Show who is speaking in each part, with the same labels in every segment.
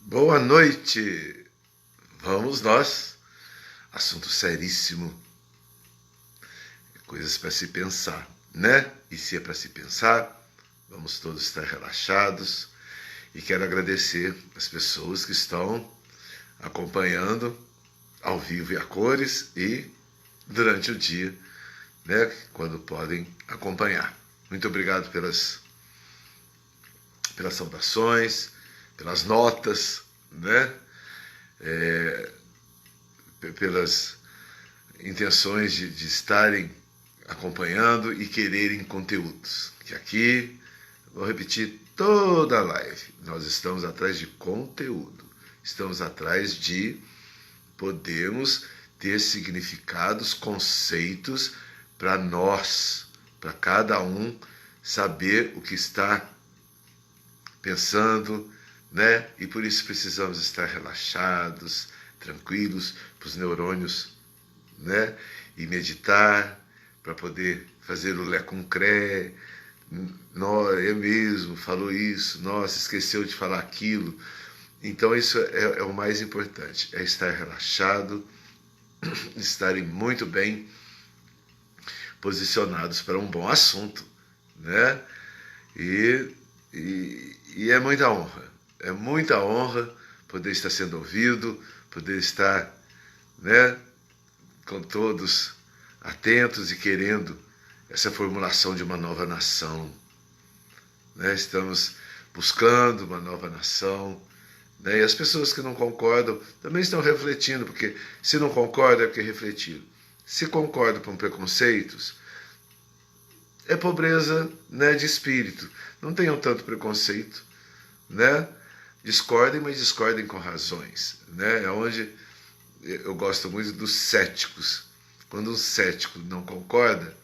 Speaker 1: Boa noite! Vamos nós. Assunto seríssimo. Coisas para se pensar, né? E se é para se pensar, vamos todos estar relaxados. E quero agradecer as pessoas que estão acompanhando ao vivo e a cores e durante o dia, né? Quando podem acompanhar. Muito obrigado pelas saudações, pelas notas, né? Pelas intenções de estarem acompanhando e quererem conteúdos. Que aqui, vou repetir toda a live, nós estamos atrás de conteúdo, estamos atrás de podermos ter significados, conceitos para nós, para cada um saber o que está pensando, né? E por isso precisamos estar relaxados, tranquilos, para os neurônios, né? E meditar, para poder fazer o lé com cré. É mesmo, falou isso, nossa, esqueceu de falar aquilo. Então isso é o mais importante, é estar relaxado, estarem muito bem posicionados para um bom assunto, né? E é muita honra poder estar sendo ouvido, poder estar, né, com todos atentos e querendo essa formulação de uma nova nação, né? Estamos buscando uma nova nação, né? E as pessoas que não concordam também estão refletindo, porque se não concordam é porque refletiram. Se concordam com preconceitos, é pobreza, né, de espírito. Não tenham tanto preconceito, né? Discordem, mas discordem com razões, né? É onde eu gosto muito dos céticos. Quando um cético não concorda,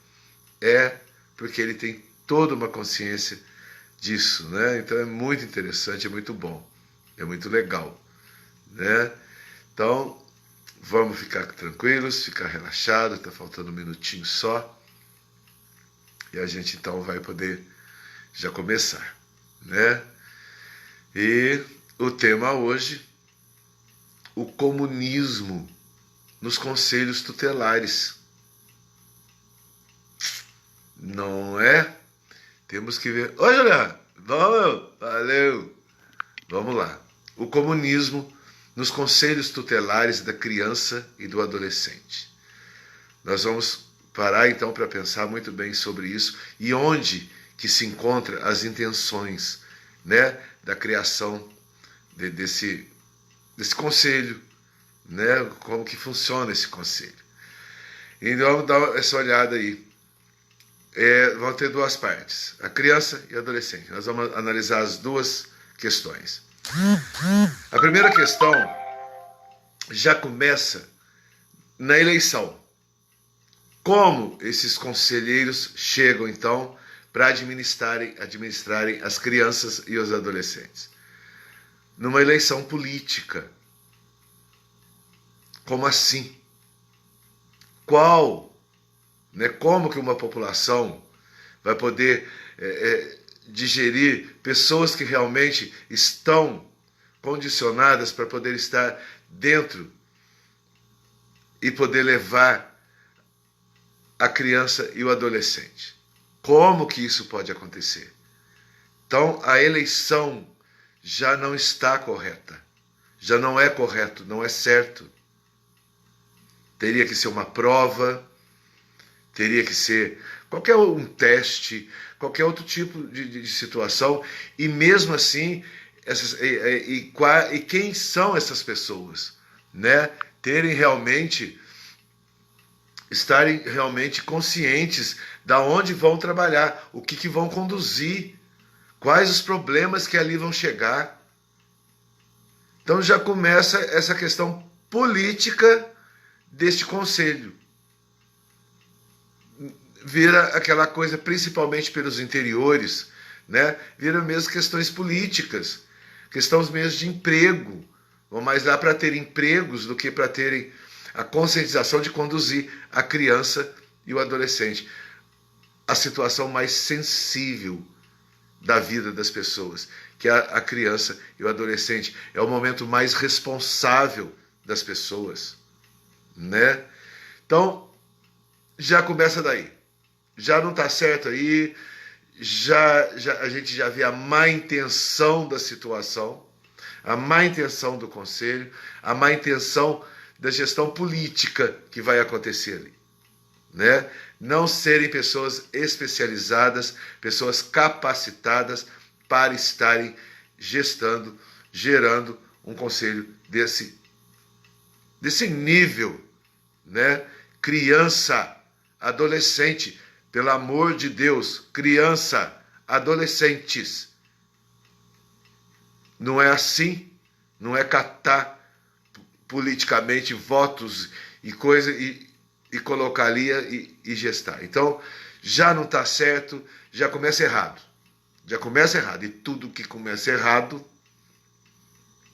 Speaker 1: é porque ele tem toda uma consciência disso, né? Então é muito interessante, é muito bom, é muito legal, né? Então vamos ficar tranquilos, ficar relaxados. Está faltando um minutinho só e a gente então vai poder já começar, né? E o tema hoje, o comunismo nos conselhos tutelares. Não é? Temos que ver. Oi, Juliano! Vamos, valeu! Vamos lá. O comunismo nos conselhos tutelares da criança e do adolescente. Nós vamos parar então para pensar muito bem sobre isso e onde que se encontram as intenções, né, da criação desse conselho, né, como que funciona esse conselho. Então vamos dar essa olhada aí. Vão ter duas partes, a criança e o adolescente. Nós vamos analisar as duas questões. A primeira questão já começa na eleição. Como esses conselheiros chegam, então, para administrarem as crianças e os adolescentes? Numa eleição política. Como assim? Como que uma população vai poder digerir pessoas que realmente estão condicionadas para poder estar dentro e poder levar a criança e o adolescente? Como que isso pode acontecer? Então, a eleição já não está correta. Já não é correto, não é certo. Teria que ser uma prova, teria que ser qualquer um teste, qualquer outro tipo de situação. E mesmo assim, quem são essas pessoas? Né? Estarem realmente conscientes da onde vão trabalhar, o que vão conduzir, quais os problemas que ali vão chegar. Então já começa essa questão política deste conselho. Vira aquela coisa, principalmente pelos interiores, né? Vira mesmo questões políticas, questões mesmo de emprego. Vão mais lá para ter empregos do que para terem a conscientização de conduzir a criança e o adolescente. A situação mais sensível da vida das pessoas, que é a criança e o adolescente. É o momento mais responsável das pessoas, né? Então, já começa daí. Já não está certo aí, a gente já vê a má intenção da situação, a má intenção do conselho, a má intenção da gestão política que vai acontecer ali, né? Não serem pessoas especializadas, pessoas capacitadas para estarem gerando um conselho desse nível, né? Criança, adolescente, pelo amor de Deus, criança, adolescentes. Não é assim, não é catar politicamente votos e coisa e colocar ali e gestar. Então, já não está certo, já começa errado. Já começa errado. E tudo que começa errado,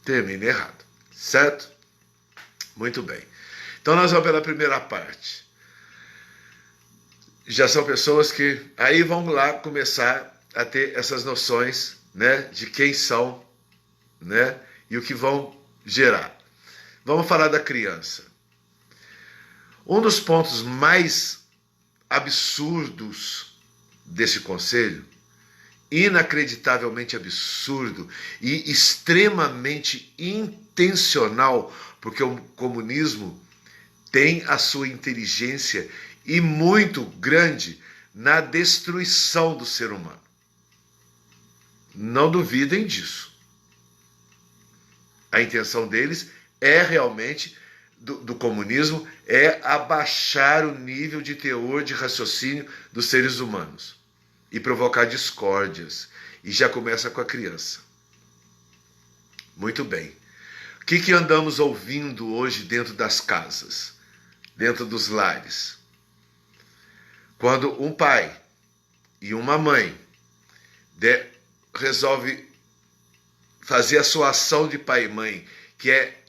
Speaker 1: termina errado. Certo? Muito bem. Então, nós vamos pela primeira parte. Já são pessoas que aí vão lá começar a ter essas noções, né, de quem são, né, e o que vão gerar. Vamos falar da criança. Um dos pontos mais absurdos desse conselho, inacreditavelmente absurdo e extremamente intencional, porque o comunismo tem a sua inteligência e muito grande na destruição do ser humano. Não duvidem disso. A intenção deles é realmente, do comunismo, é abaixar o nível de teor de raciocínio dos seres humanos e provocar discórdias. E já começa com a criança. Muito bem. O que andamos ouvindo hoje dentro das casas, dentro dos lares? Quando um pai e uma mãe resolve fazer a sua ação de pai e mãe, que é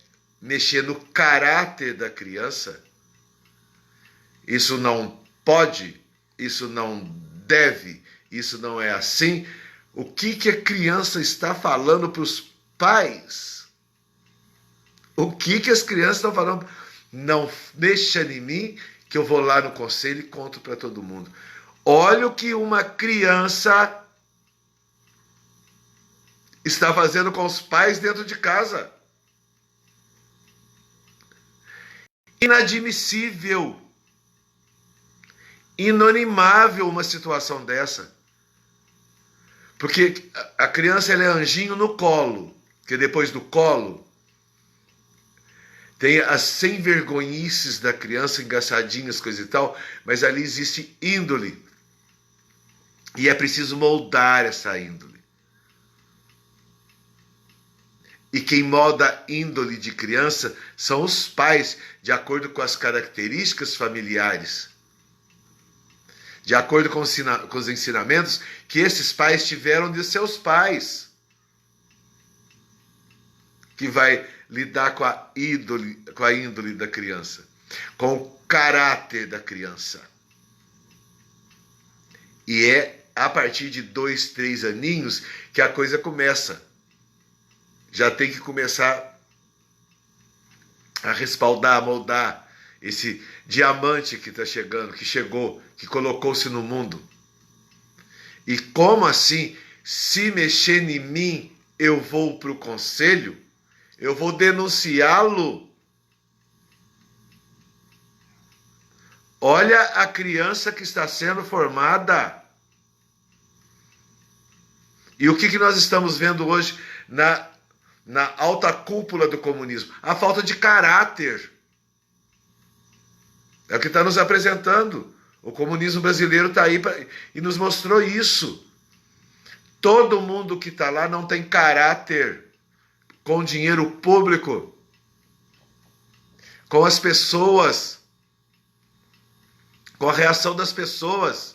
Speaker 1: mexer no caráter da criança, isso não pode, isso não deve, isso não é assim. O que a criança está falando para os pais? O que as crianças estão falando? Não mexa em mim, que eu vou lá no conselho e conto para todo mundo. Olha o que uma criança está fazendo com os pais dentro de casa. Inadmissível, inanimável uma situação dessa. Porque a criança, ela é anjinho no colo, que depois do colo tem as sem vergonhices da criança, engraçadinhas, coisa e tal, mas ali existe índole. E é preciso moldar essa índole. E quem molda a índole de criança são os pais, de acordo com as características familiares, de acordo com os ensinamentos que esses pais tiveram de seus pais, que vai lidar com a índole da criança, com o caráter da criança. E é a partir de 2, 3 aninhos que a coisa começa. Já tem que começar a respaldar, a moldar esse diamante que está chegando, que chegou, que colocou-se no mundo. E como assim? Se mexer em mim, eu vou para o conselho? Eu vou denunciá-lo? Olha a criança que está sendo formada. E o que nós estamos vendo hoje na alta cúpula do comunismo? A falta de caráter. É o que está nos apresentando. O comunismo brasileiro está aí e nos mostrou isso. Todo mundo que está lá não tem caráter. Com dinheiro público, com as pessoas, com a reação das pessoas.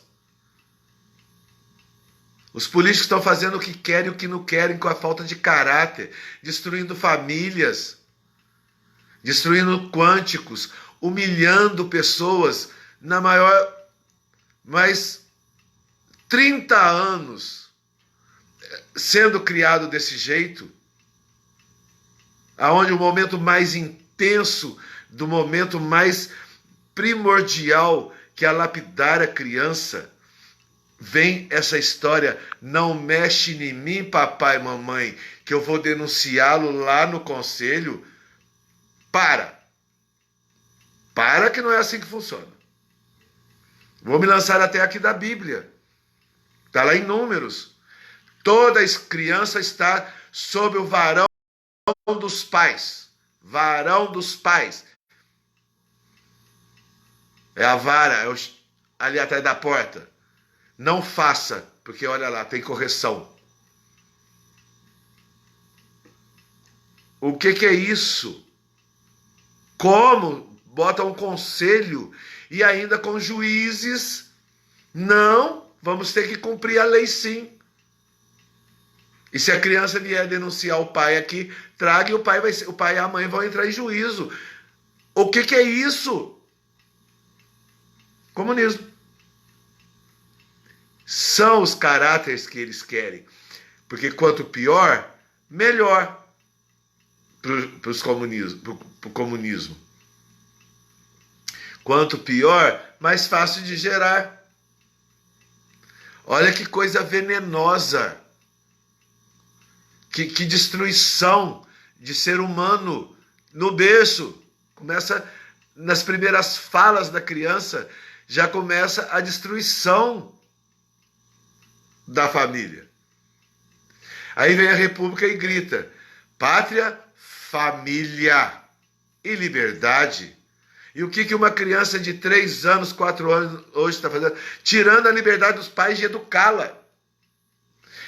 Speaker 1: Os políticos estão fazendo o que querem e o que não querem com a falta de caráter, destruindo famílias, destruindo quânticos, humilhando pessoas mais 30 anos sendo criado desse jeito, aonde o momento mais intenso, do momento mais primordial, que é lapidar a criança, vem essa história: não mexe em mim, papai e mamãe, que eu vou denunciá-lo lá no conselho. Para que não é assim que funciona. Vou me lançar até aqui da Bíblia. Está lá em Números. Toda criança está sob o varão dos pais. Varão dos pais. É a vara, ali atrás da porta. Não faça, porque olha lá, tem correção. O que é isso? Como bota um conselho e ainda com juízes? Não, vamos ter que cumprir a lei sim. E se a criança vier denunciar o pai aqui, traga e o pai e a mãe vão entrar em juízo. O que é isso? Comunismo. São os caráteres que eles querem. Porque quanto pior, melhor para o comunismo. Quanto pior, mais fácil de gerar. Olha que coisa venenosa. Que destruição de ser humano no berço. Começa nas primeiras falas da criança, já começa a destruição da família. Aí vem a República e grita: pátria, família e liberdade. E o que uma criança de 3 anos, 4 anos hoje está fazendo? Tirando a liberdade dos pais de educá-la.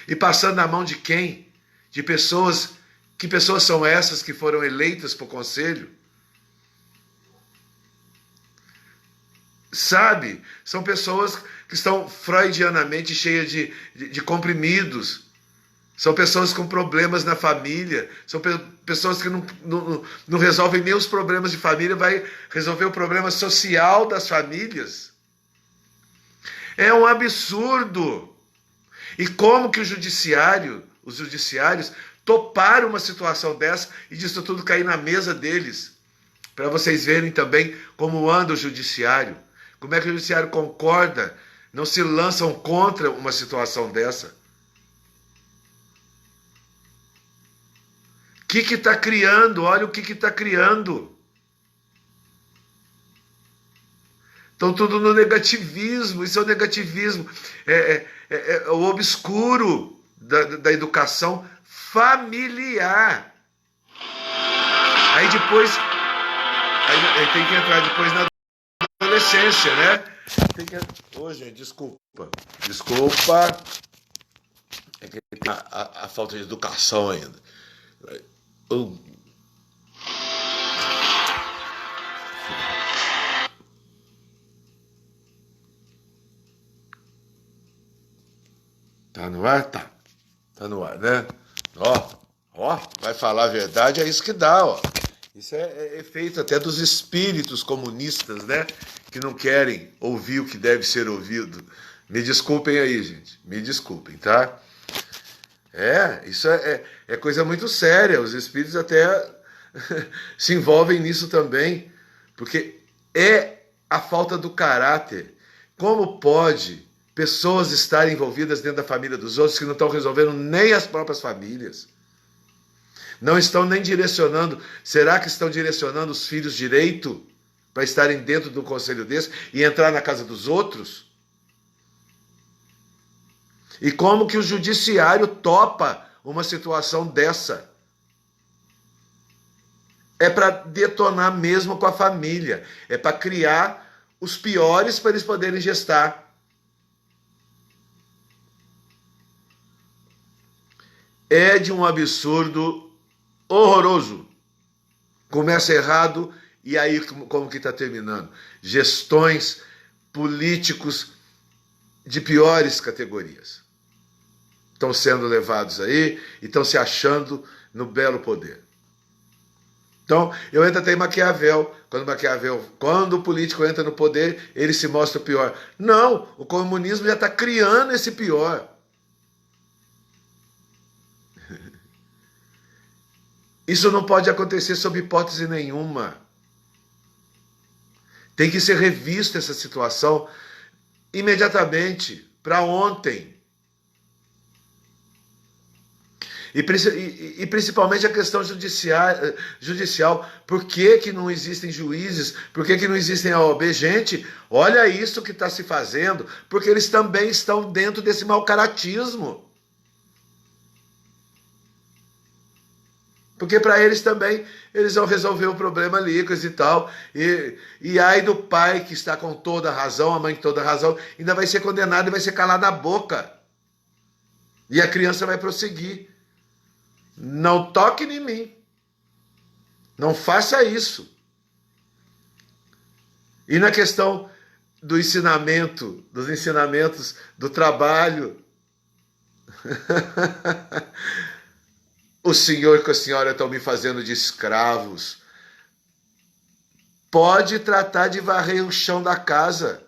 Speaker 1: E passando na mão de quem? De pessoas. Que pessoas são essas que foram eleitas para o conselho? Sabe? São pessoas que estão freudianamente cheias de comprimidos. São pessoas com problemas na família. São pessoas que não resolvem nem os problemas de família, vai resolver o problema social das famílias. É um absurdo. E como que os judiciários toparam uma situação dessa e disso tudo cair na mesa deles? Para vocês verem também como anda o judiciário. Como é que o judiciário concorda, não se lançam contra uma situação dessa? O que está criando? Olha o que está criando. Estão tudo no negativismo. Isso é o negativismo. É o obscuro da educação familiar. Aí depois... Aí tem que entrar depois na adolescência, né? Ô, gente, desculpa. É que tem a falta de educação ainda. Tá no ar? Tá. Tá no ar, né? Ó, vai falar a verdade, é isso que dá, ó. Isso é efeito até dos espíritos comunistas, né? Que não querem ouvir o que deve ser ouvido. Me desculpem aí, gente. Me desculpem, tá? Isso é coisa muito séria. Os espíritos até se envolvem nisso também. Porque é a falta do caráter. Como pode pessoas estarem envolvidas dentro da família dos outros que não estão resolvendo nem as próprias famílias? Não estão nem direcionando. Será que estão direcionando os filhos direito para estarem dentro de um conselho desse e entrar na casa dos outros? E como que o judiciário topa uma situação dessa? É para detonar mesmo com a família. É para criar os piores para eles poderem gestar. É de um absurdo horroroso. Começa errado e aí como que está terminando? Gestões, políticos de piores categorias estão sendo levados aí e estão se achando no belo poder. Então, eu entro até em Maquiavel. Quando o político entra no poder, ele se mostra o pior. Não, o comunismo já está criando esse pior. Isso não pode acontecer sob hipótese nenhuma. Tem que ser revista essa situação imediatamente, para ontem. E principalmente a questão judicial. Por que não existem juízes? Por que não existem a OAB? Gente, olha isso que está se fazendo, porque eles também estão dentro desse mau-caratismo. Porque para eles também, eles vão resolver o problema ali, coisa e tal. E aí do pai que está com toda a razão, a mãe com toda a razão, ainda vai ser condenado e vai ser calado na boca. E a criança vai prosseguir. Não toque em mim. Não faça isso. E na questão do ensinamento, dos ensinamentos do trabalho, o senhor com a senhora estão me fazendo de escravos. Pode tratar de varrer o chão da casa.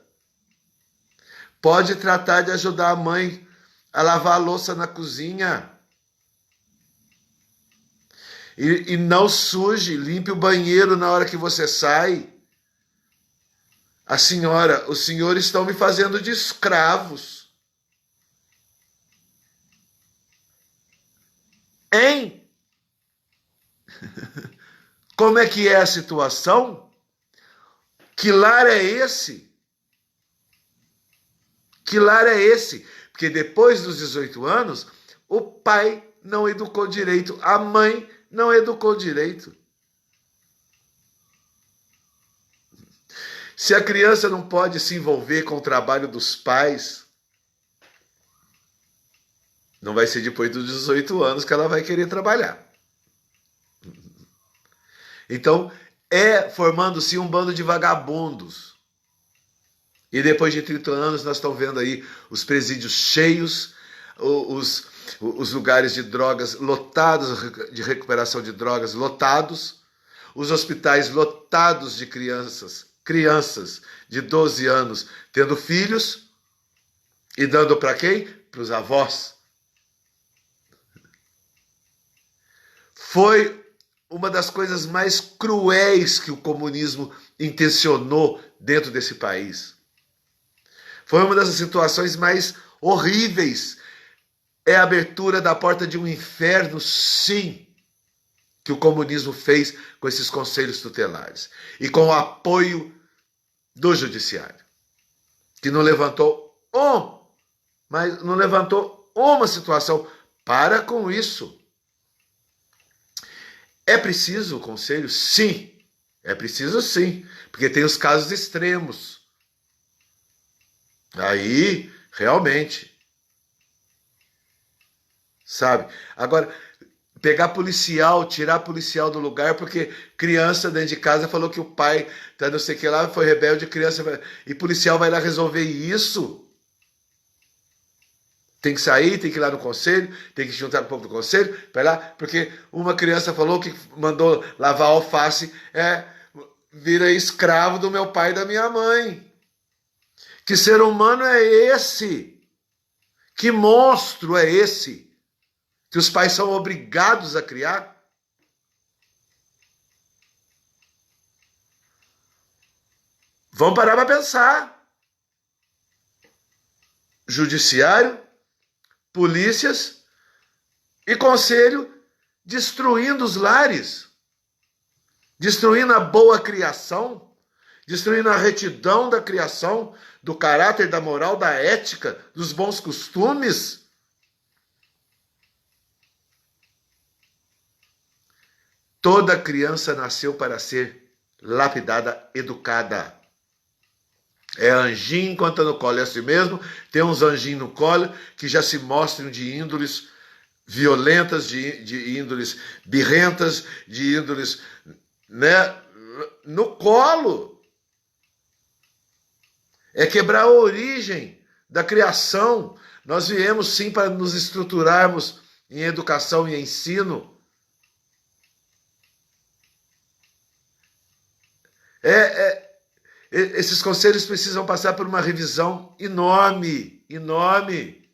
Speaker 1: Pode tratar de ajudar a mãe a lavar a louça na cozinha. E não suje, limpe o banheiro na hora que você sai. A senhora, os senhores estão me fazendo de escravos. Hein? Como é que é a situação? Que lar é esse? Que lar é esse? Porque depois dos 18 anos, o pai não educou direito, a mãe não educou direito. Se a criança não pode se envolver com o trabalho dos pais, não vai ser depois dos 18 anos que ela vai querer trabalhar. Então, é formando-se um bando de vagabundos. E depois de 30 anos, nós estamos vendo aí os presídios cheios, os lugares de drogas lotados, de recuperação de drogas lotados, os hospitais lotados de crianças de 12 anos tendo filhos e dando para quem? Para os avós. Foi uma das coisas mais cruéis que o comunismo intencionou dentro desse país. Foi uma das situações mais horríveis. É a abertura da porta de um inferno, sim, que o comunismo fez com esses conselhos tutelares. E com o apoio do judiciário, que não levantou uma situação. Para com isso. É preciso o conselho? Sim. É preciso sim, porque tem os casos extremos. Aí, realmente, sabe? Agora, pegar policial, tirar policial do lugar, porque criança dentro de casa falou que o pai tá não sei o que lá, foi rebelde, criança, e policial vai lá resolver isso. Tem que sair, tem que ir lá no conselho, tem que juntar com o povo do conselho, vai lá, porque uma criança falou que mandou lavar alface, vira escravo do meu pai e da minha mãe. Que ser humano é esse? Que monstro é esse? Que os pais são obrigados a criar? Vamos parar para pensar. Judiciário, polícias e conselho destruindo os lares, destruindo a boa criação, destruindo a retidão da criação, do caráter, da moral, da ética, dos bons costumes. Toda criança nasceu para ser lapidada, educada. É anjinho enquanto no colo, é assim mesmo. Tem uns anjinhos no colo que já se mostram de índoles violentas, de índoles birrentas, de índoles, né, no colo. É quebrar a origem da criação. Nós viemos sim para nos estruturarmos em educação e ensino. Esses conselhos precisam passar por uma revisão enorme, enorme.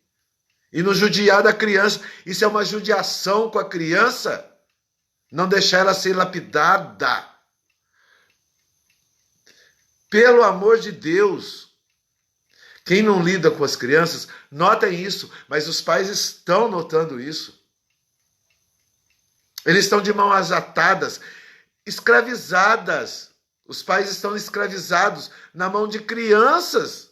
Speaker 1: E no judiar da criança, isso é uma judiação com a criança, não deixar ela ser lapidada. Pelo amor de Deus. Quem não lida com as crianças, notem isso, mas os pais estão notando isso. Eles estão de mãos atadas, escravizadas. Os pais estão escravizados na mão de crianças.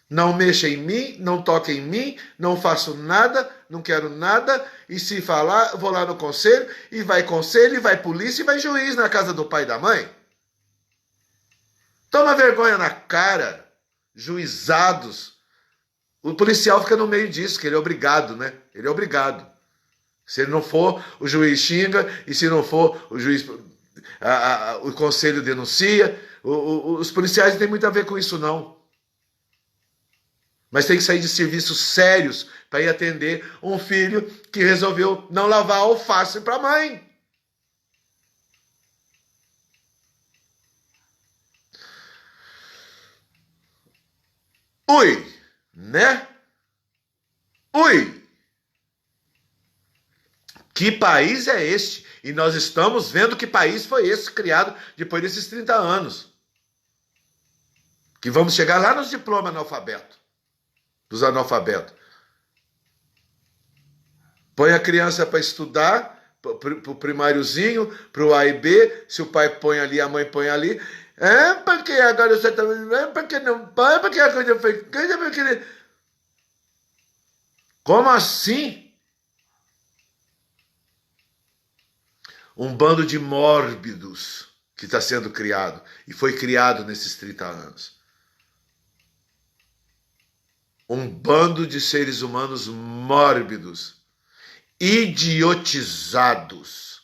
Speaker 1: Não mexa em mim, não toca em mim, não faço nada, não quero nada, e se falar, vou lá no conselho, e vai conselho, e vai polícia, e vai juiz na casa do pai e da mãe. Toma vergonha na cara, juizados. O policial fica no meio disso, que ele é obrigado, né? Ele é obrigado. Se ele não for, o juiz xinga, e se não for, o juiz, o conselho denuncia. Os policiais não têm muito a ver com isso, não. Mas tem que sair de serviços sérios para ir atender um filho que resolveu não lavar alface para a mãe. Ui, né? Ui! Que país é este? E nós estamos vendo que país foi esse criado depois desses 30 anos. Que vamos chegar lá nos diplomas analfabetos. Dos analfabetos. Põe a criança para estudar, para o primáriozinho, para o A e B, se o pai põe ali, a mãe põe ali. Porque agora você está... porque não põe, porque a coisa foi... Como assim? Um bando de mórbidos que está sendo criado, e foi criado nesses 30 anos. Um bando de seres humanos mórbidos, idiotizados,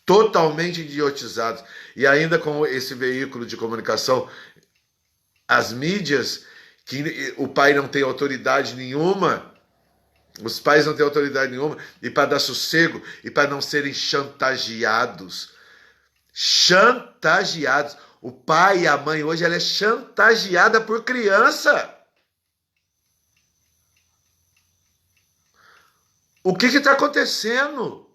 Speaker 1: totalmente idiotizados, e ainda com esse veículo de comunicação, as mídias, que o pai não tem autoridade nenhuma, os pais não têm autoridade nenhuma, e para dar sossego, e para não serem chantageados. Chantageados. O pai e a mãe hoje, ela é chantageada por criança. O que está acontecendo?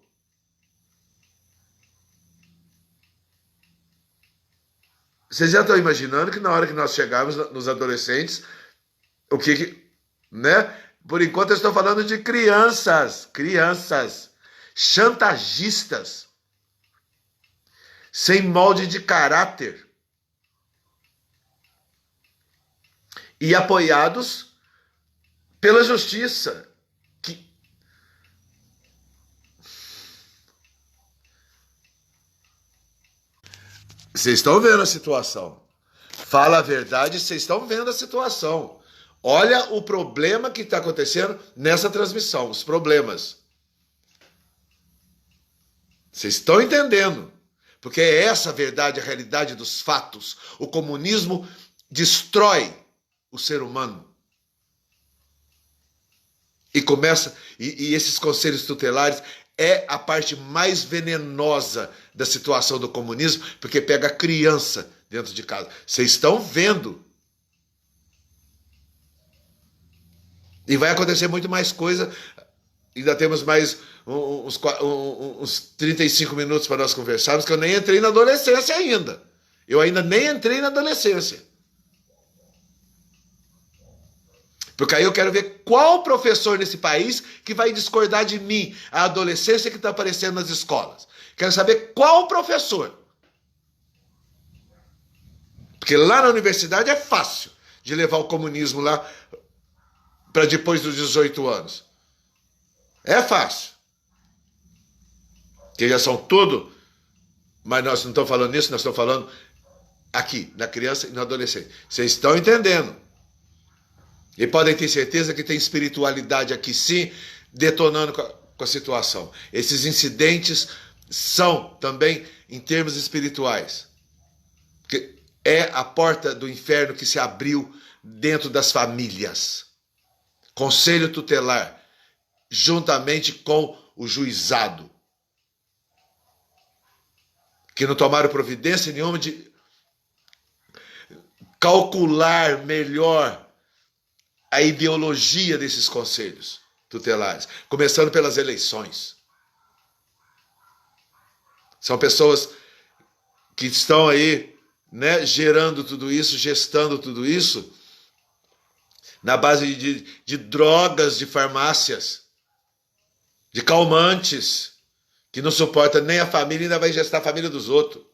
Speaker 1: Vocês já estão imaginando que na hora que nós chegarmos nos adolescentes, o que né? Por enquanto eu estou falando de crianças, chantagistas, sem molde de caráter. E apoiados pela justiça. Vocês estão vendo a situação. Fala a verdade, vocês estão vendo a situação. Olha o problema que está acontecendo nessa transmissão, os problemas. Vocês estão entendendo? Porque é essa a verdade, a realidade dos fatos. O comunismo destrói o ser humano. E começa, e esses conselhos tutelares é a parte mais venenosa da situação do comunismo, porque pega a criança dentro de casa. Vocês estão vendo. E vai acontecer muito mais coisa. Ainda temos mais uns 35 minutos para nós conversarmos, que eu nem entrei na adolescência ainda. Eu ainda nem entrei na adolescência. Porque aí eu quero ver qual professor nesse país que vai discordar de mim, a adolescência que está aparecendo nas escolas. Quero saber qual professor. Porque lá na universidade é fácil de levar o comunismo lá para depois dos 18 anos. É fácil. Porque já são tudo. Mas nós não estamos falando nisso, nós estamos falando aqui, na criança e no adolescente. Vocês estão entendendo? E podem ter certeza que tem espiritualidade aqui sim, detonando com a situação. Esses incidentes são também em termos espirituais. Porque é a porta do inferno que se abriu dentro das famílias. Conselho tutelar, juntamente com o juizado. Que não tomaram providência nenhuma de calcular melhor a ideologia desses conselhos tutelares, começando pelas eleições. São pessoas que estão aí, né, gerando tudo isso, gestando tudo isso, na base de drogas, de farmácias, de calmantes, que não suporta nem a família e ainda vai gestar a família dos outros.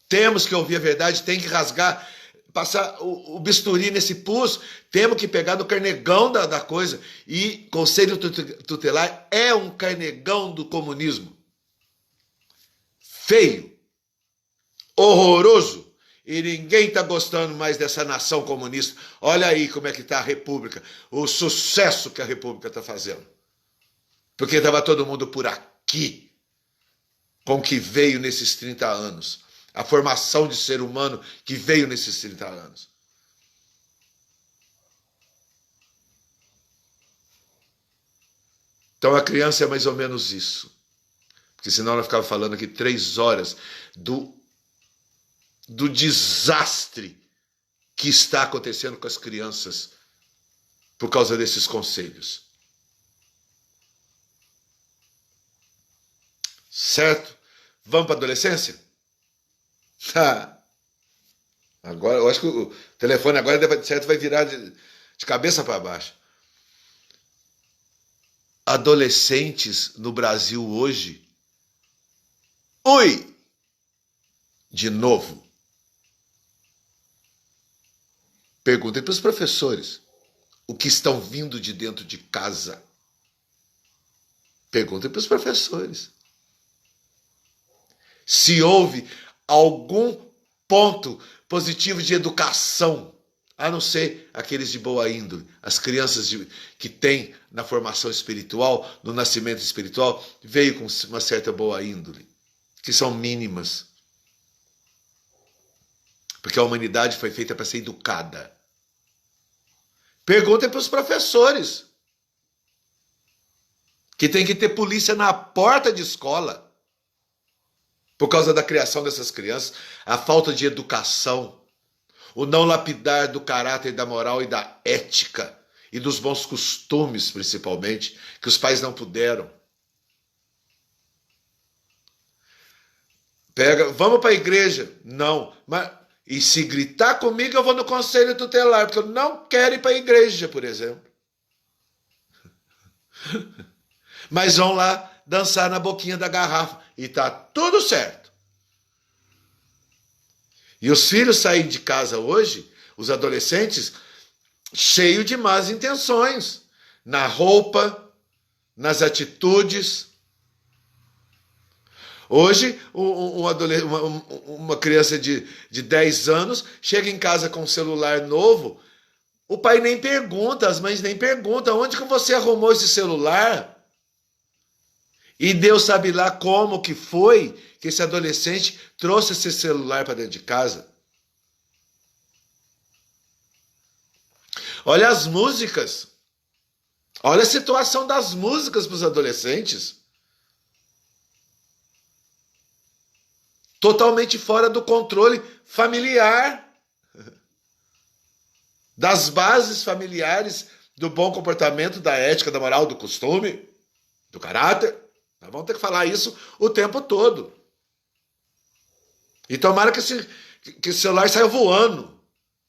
Speaker 1: Temos que ouvir a verdade, tem que rasgar, passar o bisturi nesse pus, temos que pegar no carnegão da coisa. E conselho tutelar é um carnegão do comunismo. Feio, horroroso, e ninguém está gostando mais dessa nação comunista. Olha aí como é que está a República, o sucesso que a República está fazendo. Porque estava todo mundo por aqui, com o que veio nesses 30 anos. A formação de ser humano que veio nesses 30 anos. Então a criança é mais ou menos isso. Porque senão ela ficava falando aqui 3 horas do desastre que está acontecendo com as crianças por causa desses conselhos. Certo? Vamos para a adolescência? Agora, eu acho que o telefone agora, certo, vai virar de cabeça para baixo. Adolescentes no Brasil hoje. Oi! De novo. Perguntem para os professores o que estão vindo de dentro de casa. Perguntem para os professores se houve algum ponto positivo de educação, a não ser aqueles de boa índole. As crianças que têm na formação espiritual, no nascimento espiritual, veio com uma certa boa índole, que são mínimas. Porque a humanidade foi feita para ser educada. Perguntem para os professores, que tem que ter polícia na porta de escola, por causa da criação dessas crianças, a falta de educação, o não lapidar do caráter, da moral e da ética, e dos bons costumes, principalmente, que os pais não puderam. Vamos para a igreja? Não, mas... E se gritar comigo, eu vou no conselho tutelar, porque eu não quero ir para a igreja, por exemplo. Mas vão lá dançar na boquinha da garrafa. E tá tudo certo. E os filhos saem de casa hoje, os adolescentes, cheios de más intenções. Na roupa, nas atitudes. Hoje, uma criança de 10 anos chega em casa com um celular novo, o pai nem pergunta, as mães nem perguntam, onde que você arrumou esse celular? E Deus sabe lá como que foi que esse adolescente trouxe esse celular para dentro de casa. Olha as músicas, olha a situação das músicas para os adolescentes. Totalmente fora do controle familiar, das bases familiares, do bom comportamento, da ética, da moral, do costume, do caráter. Nós vamos ter que falar isso o tempo todo. E tomara que esse celular saia voando,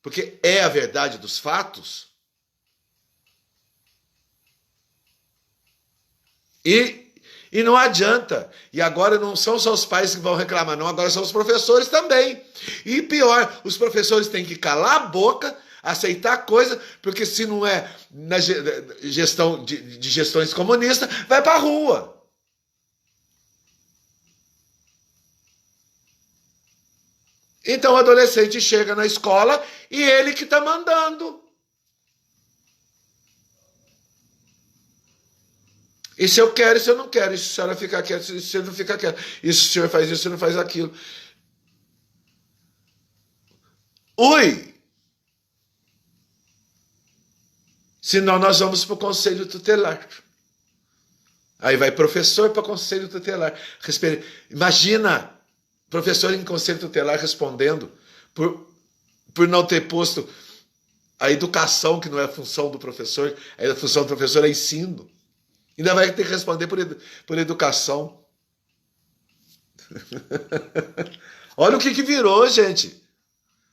Speaker 1: porque é a verdade dos fatos. E não adianta. E agora não são só os pais que vão reclamar, não. Agora são os professores também. E pior, os professores têm que calar a boca, aceitar a coisa, porque se não é na gestão de gestões comunistas, vai para a rua. Então o adolescente chega na escola e ele que está mandando. E se eu quero, e se eu não quero, e se a senhora ficar quieta, se você não fica quieta, e se o senhor faz isso, você não faz aquilo. Ui! Senão nós vamos para o conselho tutelar. Aí vai professor para o conselho tutelar. Imagina, professor em conselho tutelar respondendo por, por não ter posto a educação, que não é a função do professor, a função do professor é ensino. Ainda vai ter que responder por educação. Olha o que virou, gente.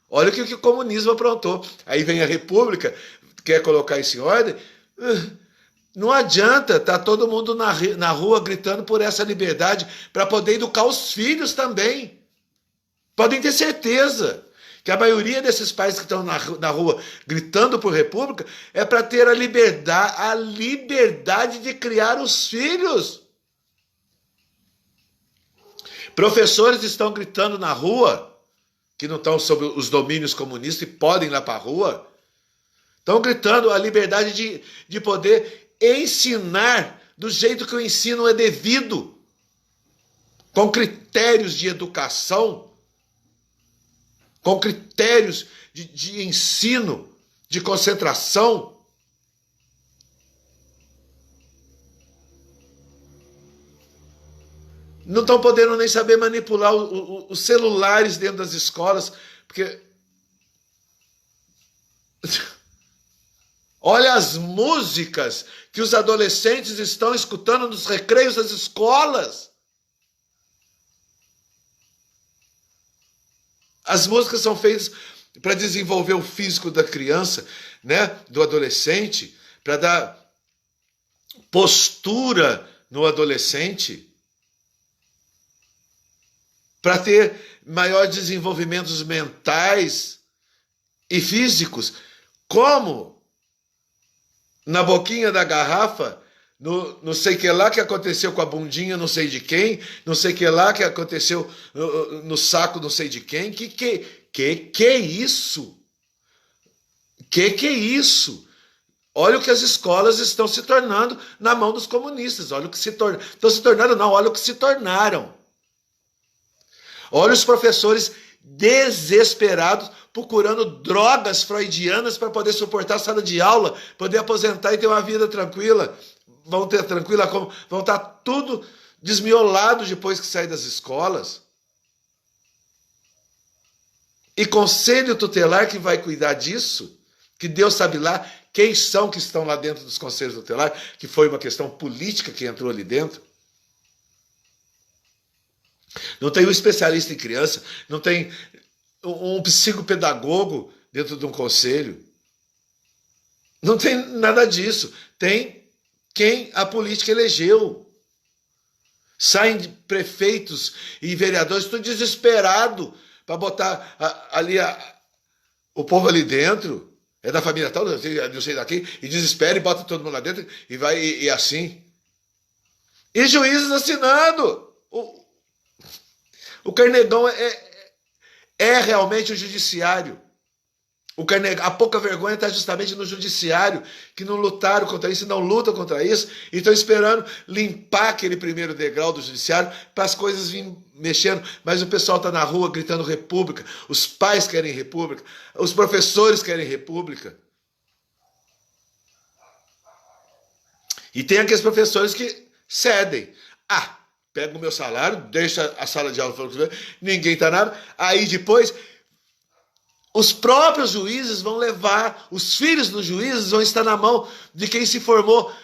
Speaker 1: Olha o que o comunismo aprontou. Aí vem a República, quer colocar isso em ordem. Não adianta, tá todo mundo na rua gritando por essa liberdade para poder educar os filhos também. Podem ter certeza que a maioria desses pais que estão na rua gritando por República é para ter a liberdade de criar os filhos. Professores estão gritando na rua, que não estão sob os domínios comunistas e podem ir lá para a rua, estão gritando a liberdade de poder ensinar do jeito que o ensino é devido, com critérios de educação, com critérios de ensino, de concentração. Não estão podendo nem saber manipular os celulares dentro das escolas, porque olha as músicas que os adolescentes estão escutando nos recreios das escolas. As músicas são feitas para desenvolver o físico da criança, né, do adolescente, para dar postura no adolescente, para ter maiores desenvolvimentos mentais e físicos, como na boquinha da garrafa, no não sei que lá que aconteceu com a bundinha não sei de quem, não sei que lá que aconteceu no saco não sei de quem, que é isso? Que é isso? Olha o que as escolas estão se tornando na mão dos comunistas, olha o que estão se tornando, não, olha o que se tornaram. Olha os professores desesperados procurando drogas freudianas para poder suportar a sala de aula, poder aposentar e ter uma vida tranquila. Vão ter tranquila como? Vão estar tudo desmiolado depois que sair das escolas. E conselho tutelar que vai cuidar disso, que Deus sabe lá quem são que estão lá dentro dos conselhos tutelares, que foi uma questão política que entrou ali dentro. Não tem um especialista em criança, não tem um psicopedagogo dentro de um conselho. Não tem nada disso. Tem quem a política elegeu. Saem de prefeitos e vereadores, tudo desesperado para botar ali o povo ali dentro. É da família tal, não sei daqui, e desespera e bota todo mundo lá dentro e vai e assim. E juízes assinando. O Carnegão é realmente o judiciário. A pouca vergonha está justamente no judiciário, que não lutaram contra isso, não lutam contra isso, e estão esperando limpar aquele primeiro degrau do judiciário para as coisas virem mexendo. Mas o pessoal está na rua gritando república, os pais querem república, os professores querem república. E tem aqueles professores que cedem. Pega o meu salário, deixa a sala de aula, ninguém está nada. Aí depois, os próprios juízes vão levar, os filhos dos juízes vão estar na mão de quem se formou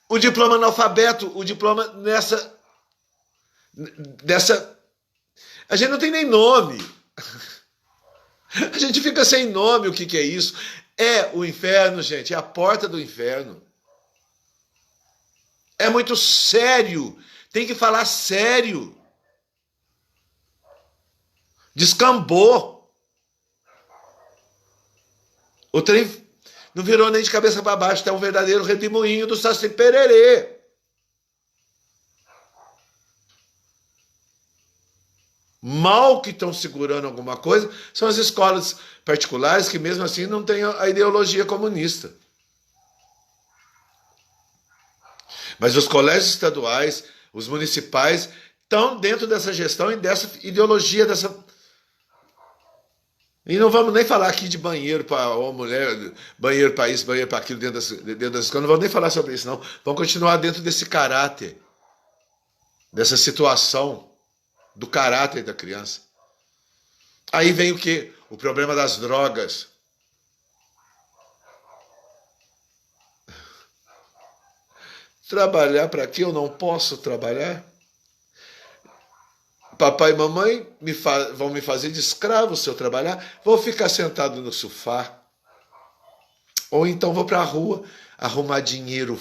Speaker 1: o diploma analfabeto, o diploma dessa... A gente não tem nem nome. A gente fica sem nome, o que é isso? É o inferno, gente, é a porta do inferno. É muito sério. Tem que falar sério. Descambou. O trem não virou nem de cabeça para baixo. É um verdadeiro redemoinho do Saci Pererê. Mal que estão segurando alguma coisa são as escolas particulares que mesmo assim não têm a ideologia comunista. Mas os colégios estaduais, os municipais, estão dentro dessa gestão e dessa ideologia, dessa... E não vamos nem falar aqui de banheiro para uma mulher, banheiro para isso, banheiro para aquilo dentro das escolas, não vamos nem falar sobre isso, não. Vamos continuar dentro desse caráter, dessa situação, do caráter da criança. Aí vem o quê? O problema das drogas. Trabalhar para quê? Eu não posso trabalhar? Papai e mamãe vão me fazer de escravo se eu trabalhar? Vou ficar sentado no sofá. Ou então vou para a rua arrumar dinheiro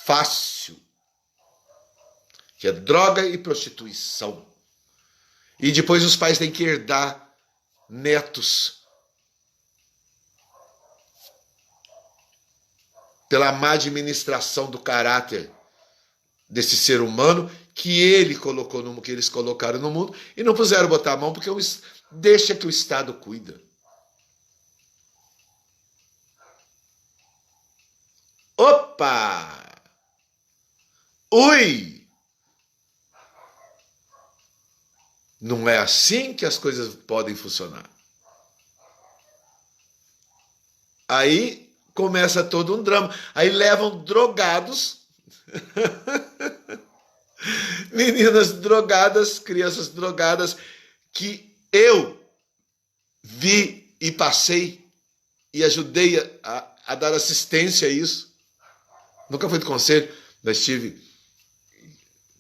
Speaker 1: fácil, que é droga e prostituição. E depois os pais têm que herdar netos pela má administração do caráter desse ser humano que ele colocou que eles colocaram no mundo e não puseram botar a mão porque deixa que o Estado cuida. Opa! Ui! Não é assim que as coisas podem funcionar. Aí começa todo um drama. Aí levam drogados, meninas drogadas, crianças drogadas, que eu vi e passei e ajudei a dar assistência a isso. Nunca fui do conselho, mas tive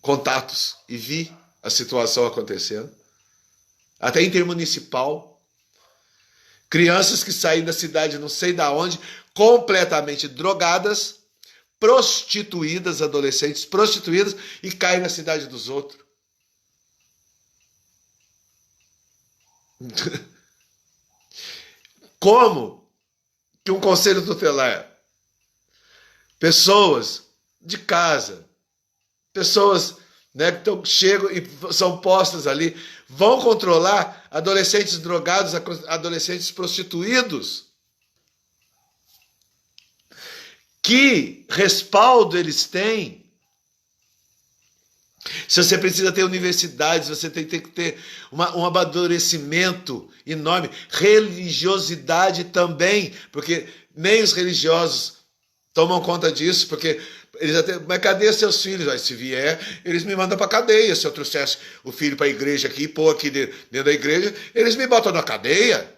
Speaker 1: contatos e vi a situação acontecendo. Até intermunicipal. Crianças que saem da cidade não sei da onde, completamente drogadas, prostituídas, adolescentes prostituídas, e caem na cidade dos outros. Como que um conselho tutelar, pessoas de casa, pessoas, né, que chegam e são postas ali, vão controlar adolescentes drogados, adolescentes prostituídos? Que respaldo eles têm? Se você precisa ter universidades, você tem que ter um amadurecimento enorme, religiosidade também, porque nem os religiosos tomam conta disso, porque eles até, mas cadê seus filhos? Aí, se vier, eles me mandam para cadeia. Se eu trouxesse o filho para a igreja aqui, pôr aqui dentro da igreja, eles me botam na cadeia.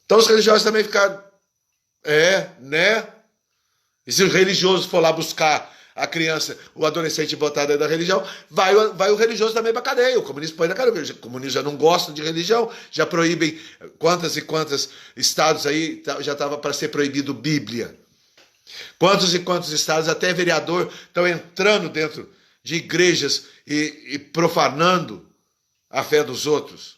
Speaker 1: Então os religiosos também ficaram, né? E se o religioso for lá buscar a criança, o adolescente botar dentro da religião, vai o religioso também para cadeia. O comunista põe na cadeia. O comunista já não gosta de religião, já proíbem quantas e quantos estados aí já estava para ser proibido Bíblia. Quantos e quantos estados, até vereador, estão entrando dentro de igrejas e profanando a fé dos outros.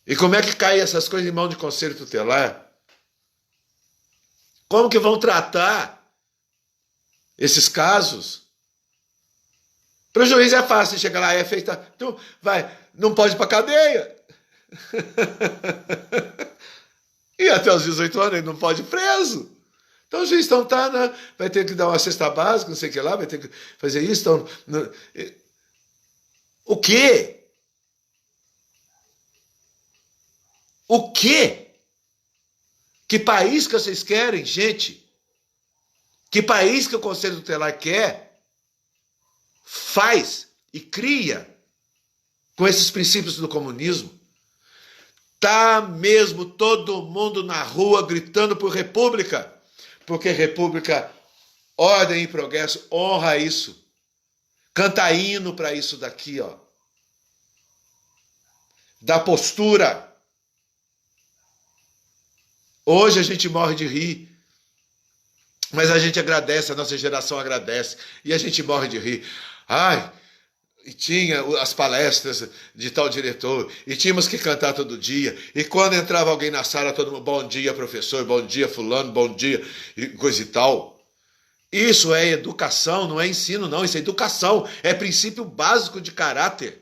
Speaker 1: E como é que caem essas coisas em mão de conselho tutelar? Como que vão tratar esses casos? Para o juiz é fácil, chega lá, é feita, então vai, não pode ir para cadeia. E até os 18 anos ele não pode ir preso. Então o juiz então tá, né, vai ter que dar uma cesta básica, não sei o que lá, vai ter que fazer isso. Então, o quê? O quê? Que país que vocês querem, gente? Que país que o Conselho Tutelar quer, faz e cria com esses princípios do comunismo? Tá mesmo todo mundo na rua gritando por república, porque república, ordem e progresso, honra isso. Canta hino para isso daqui, ó. Dá postura. Hoje a gente morre de rir, mas a gente agradece, a nossa geração agradece, e a gente morre de rir. Ai, e tinha as palestras de tal diretor, e tínhamos que cantar todo dia, e quando entrava alguém na sala, todo mundo, bom dia, professor, bom dia, fulano, bom dia, e coisa e tal. Isso é educação, não é ensino, não, isso é educação, é princípio básico de caráter.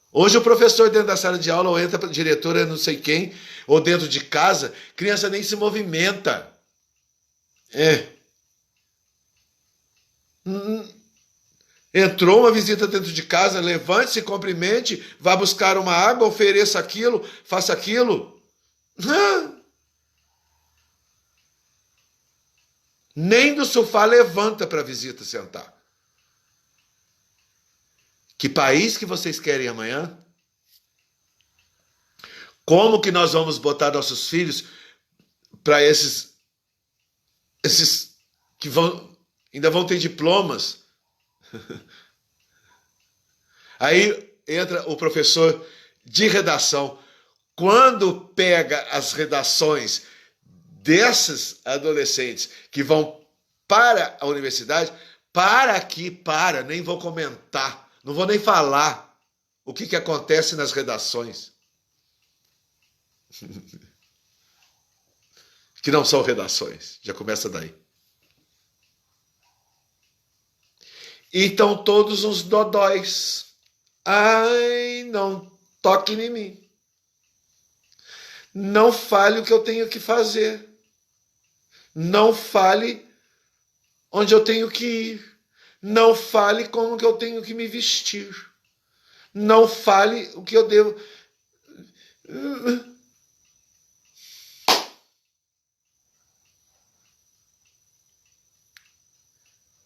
Speaker 1: Hoje o professor dentro da sala de aula, ou entra para a diretora, não sei quem, ou dentro de casa, criança nem se movimenta. Entrou uma visita dentro de casa, levante-se, cumprimente, vá buscar uma água, ofereça aquilo, faça aquilo. Nem do sofá levanta para a visita sentar. Que país que vocês querem amanhã? Como que nós vamos botar nossos filhos para esses que ainda vão ter diplomas? Aí entra o professor de redação. Quando pega as redações desses adolescentes que vão para a universidade, nem vou comentar, não vou nem falar o que acontece nas redações. Que não são redações, já começa daí. Então todos uns dodóis. Ai, não toque em mim. Não fale o que eu tenho que fazer. Não fale onde eu tenho que ir. Não fale como que eu tenho que me vestir. Não fale o que eu devo.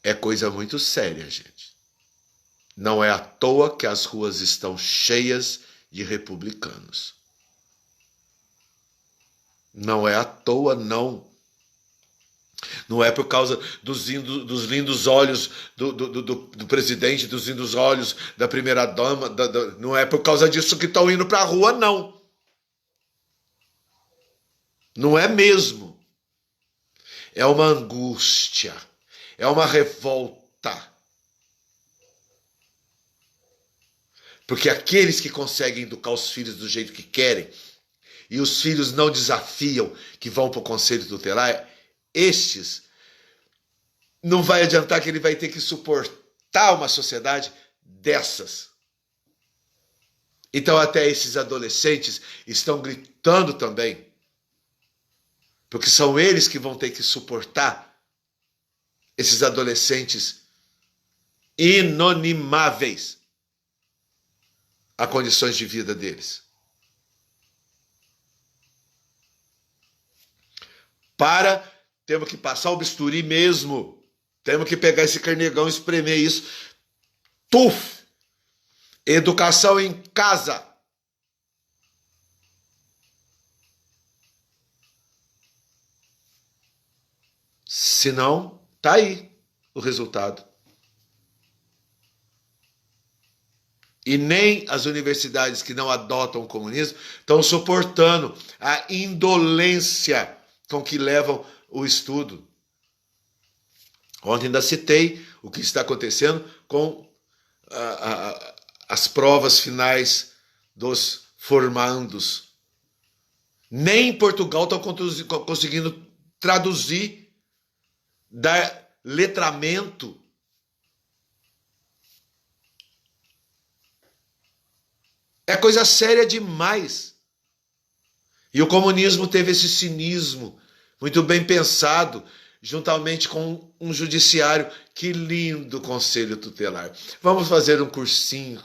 Speaker 1: É coisa muito séria, gente. Não é à toa que as ruas estão cheias de republicanos. Não é à toa, não. Não é por causa dos lindos olhos do presidente, dos lindos olhos da primeira-dama. Não é por causa disso que estão indo para a rua, não. Não é mesmo. É uma angústia. É uma revolta. Porque aqueles que conseguem educar os filhos do jeito que querem, e os filhos não desafiam que vão para o conselho tutelar, estes não vai adiantar que ele vai ter que suportar uma sociedade dessas. Então até esses adolescentes estão gritando também, porque são eles que vão ter que suportar esses adolescentes inonimáveis a condições de vida deles. Temos que passar o bisturi mesmo. Temos que pegar esse carnegão e espremer isso. Tuf! Educação em casa. Senão, tá aí o resultado. E nem as universidades que não adotam o comunismo estão suportando a indolência com que levam o estudo. Ontem ainda citei o que está acontecendo com as provas finais dos formandos. Nem em Portugal estão conseguindo traduzir, dar letramento. É coisa séria demais. E o comunismo teve esse cinismo muito bem pensado, juntamente com um judiciário. Que lindo conselho tutelar. Vamos fazer um cursinho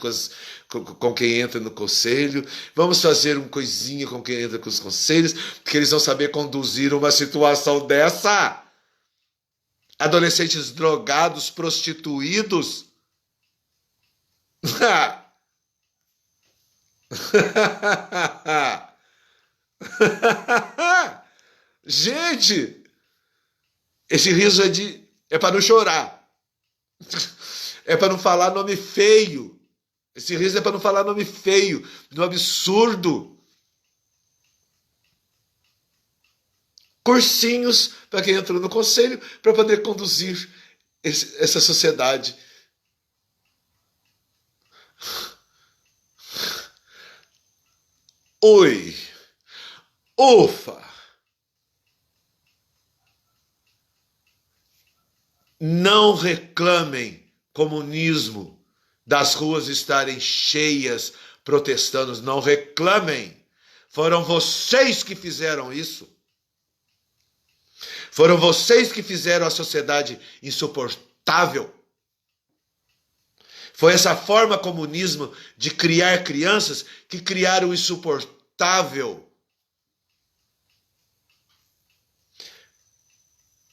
Speaker 1: com quem entra no conselho, vamos fazer um coisinho com quem entra com os conselhos, porque eles vão saber conduzir uma situação dessa. Adolescentes drogados, prostituídos. Gente, esse riso é para não chorar. É para não falar nome feio. Esse riso é para não falar nome feio, do absurdo. Cursinhos para quem entrou no conselho para poder conduzir essa sociedade. Oi. Ufa. Não reclamem, comunismo, das ruas estarem cheias protestando. Não reclamem. Foram vocês que fizeram isso. Foram vocês que fizeram a sociedade insuportável. Foi essa forma comunismo de criar crianças que criaram o insuportável.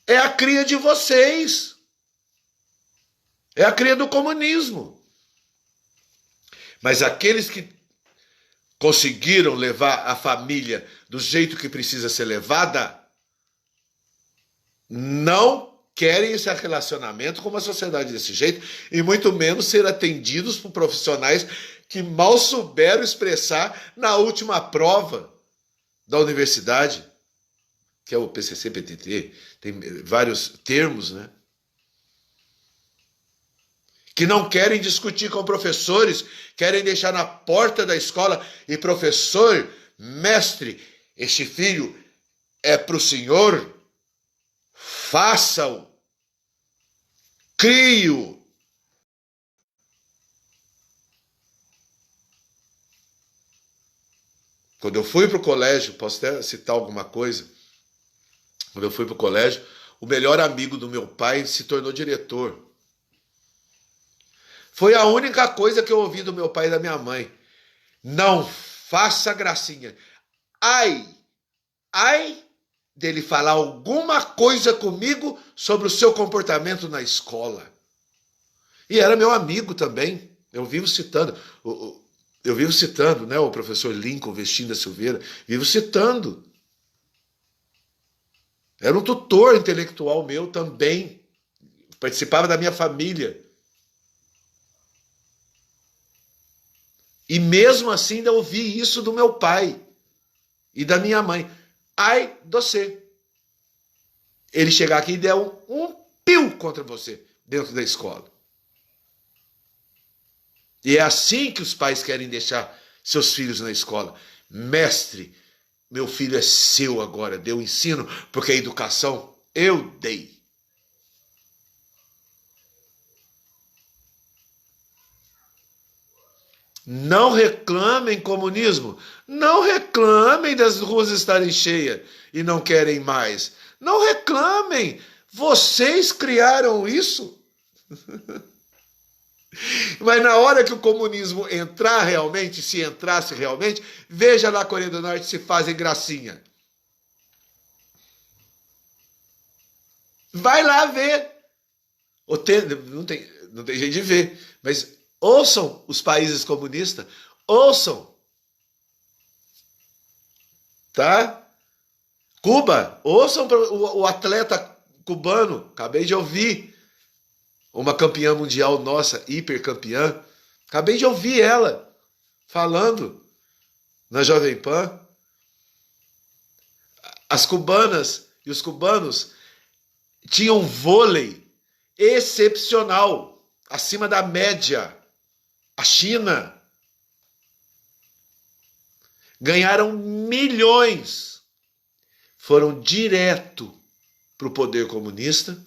Speaker 1: É a cria de vocês. É a cria do comunismo. Mas aqueles que conseguiram levar a família do jeito que precisa ser levada, não querem esse relacionamento com uma sociedade desse jeito, e muito menos ser atendidos por profissionais que mal souberam expressar na última prova da universidade, que é o PCC-PTT, tem vários termos, né? Que não querem discutir com professores, querem deixar na porta da escola, e professor, mestre, este filho é para o senhor, faça-o, crie-o. Quando eu fui para o colégio, posso até citar alguma coisa, quando eu fui para o colégio, o melhor amigo do meu pai se tornou diretor. Foi a única coisa que eu ouvi do meu pai e da minha mãe. Não faça gracinha. Ai dele falar alguma coisa comigo sobre o seu comportamento na escola. E era meu amigo também. Eu vivo citando, né, o professor Lincoln Vestino da Silveira. Vivo citando. Era um tutor intelectual meu também. Participava da minha família. E mesmo assim ainda ouvi isso do meu pai e da minha mãe. Ai de você. Ele chegar aqui e der um pio contra você dentro da escola. E é assim que os pais querem deixar seus filhos na escola. Mestre, meu filho é seu agora, dê o ensino, porque a educação eu dei. Não reclamem comunismo. Não reclamem das ruas estarem cheias e não querem mais. Não reclamem. Vocês criaram isso. Mas na hora que o comunismo entrar realmente, se entrasse realmente, veja na Coreia do Norte se fazem gracinha. Vai lá ver. Não tem jeito de ver, mas ouçam os países comunistas, ouçam. Tá? Cuba, ouçam o atleta cubano, acabei de ouvir. Uma campeã mundial nossa, hipercampeã. Acabei de ouvir ela falando na Jovem Pan. As cubanas e os cubanos tinham vôlei excepcional, acima da média. A China ganharam milhões, foram direto para o poder comunista,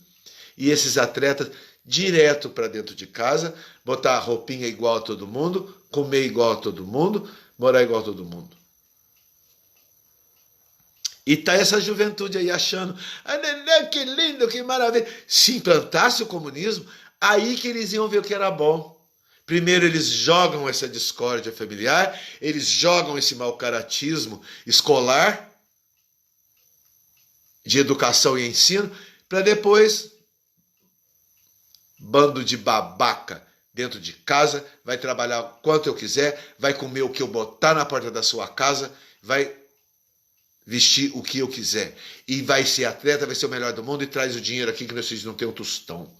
Speaker 1: e esses atletas direto para dentro de casa, botar a roupinha igual a todo mundo, comer igual a todo mundo, morar igual a todo mundo. E tá essa juventude aí achando, que lindo, que maravilha. Se implantasse o comunismo, aí que eles iam ver o que era bom. Primeiro eles jogam essa discórdia familiar, eles jogam esse mau-caratismo escolar, de educação e ensino, para depois, bando de babaca dentro de casa, vai trabalhar quanto eu quiser, vai comer o que eu botar na porta da sua casa, vai vestir o que eu quiser. E vai ser atleta, vai ser o melhor do mundo e traz o dinheiro aqui que meus filhos não têm um tostão.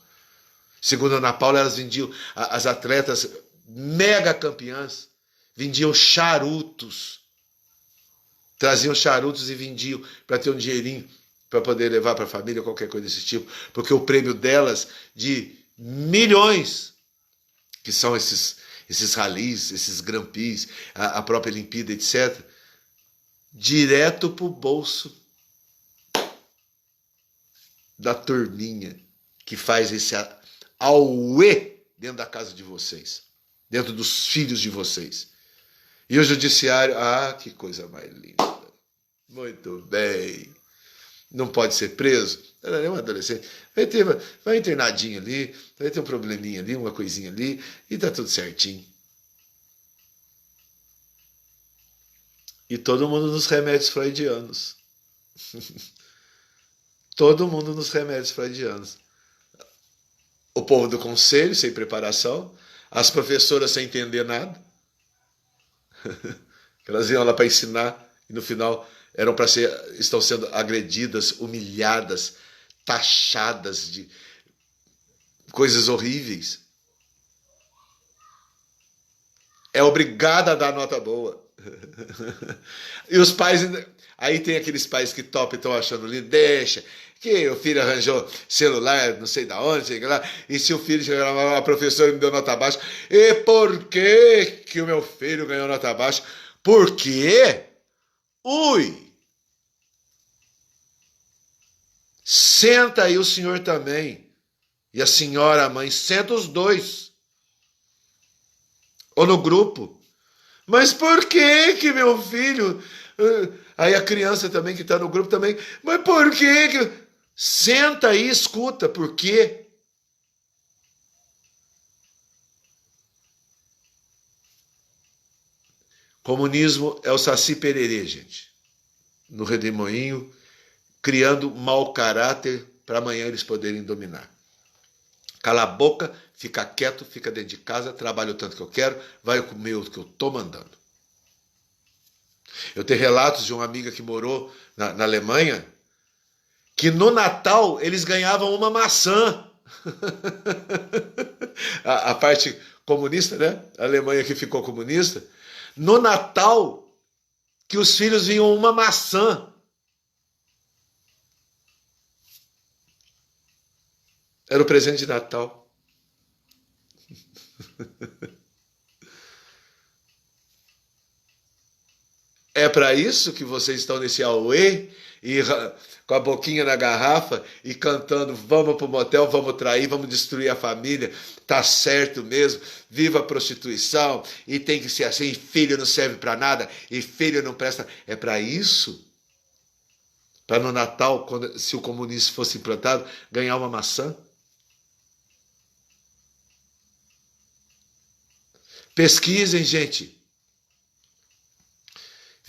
Speaker 1: Segundo a Ana Paula, elas vendiam, as atletas mega campeãs, vendiam charutos. Traziam charutos e vendiam para ter um dinheirinho para poder levar para a família, qualquer coisa desse tipo. Porque o prêmio delas de milhões, que são esses ralis, esses Grand Prix, a própria Olimpíada, etc., direto para o bolso da turminha que faz esse auê dentro da casa de vocês, dentro dos filhos de vocês. E o judiciário, que coisa mais linda. Muito bem. Não pode ser preso? Ela é um adolescente. Vai internadinho ali, vai ter um probleminha ali, uma coisinha ali, e tá tudo certinho. E todo mundo nos remédios freudianos. Todo mundo nos remédios freudianos. O povo do conselho, sem preparação, as professoras sem entender nada, Elas iam lá para ensinar e no final estão sendo agredidas, humilhadas, taxadas de coisas horríveis. É obrigada a dar nota boa. E os pais... Aí tem aqueles pais que topam e estão achando lindo. Deixa, que o filho arranjou celular, não sei da onde, sei lá. E se o filho chegar lá, a professora me deu nota baixa. E por que o meu filho ganhou nota baixa? Por quê? Ui! Senta aí o senhor também. E a senhora, a mãe, senta os dois. Ou no grupo. Mas por que meu filho... Aí a criança também que está no grupo também. Mas por que... Senta aí, escuta. Por quê? Comunismo é o Saci Pererê, gente. No Redemoinho, criando mau caráter para amanhã eles poderem dominar. Cala a boca, fica quieto, fica dentro de casa, trabalha o tanto que eu quero, vai comer o que eu estou mandando. Eu tenho relatos de uma amiga que morou na Alemanha, que no Natal eles ganhavam uma maçã. a parte comunista, né? A Alemanha que ficou comunista. No Natal, que os filhos vinham uma maçã. Era o presente de Natal. É para isso que vocês estão nesse auê e com a boquinha na garrafa e cantando: vamos para o motel, vamos trair, vamos destruir a família, tá certo mesmo, viva a prostituição e tem que ser assim, filho não serve para nada e filho não presta. É para isso? Para no Natal, se o comunismo fosse implantado, ganhar uma maçã? Pesquisem, gente.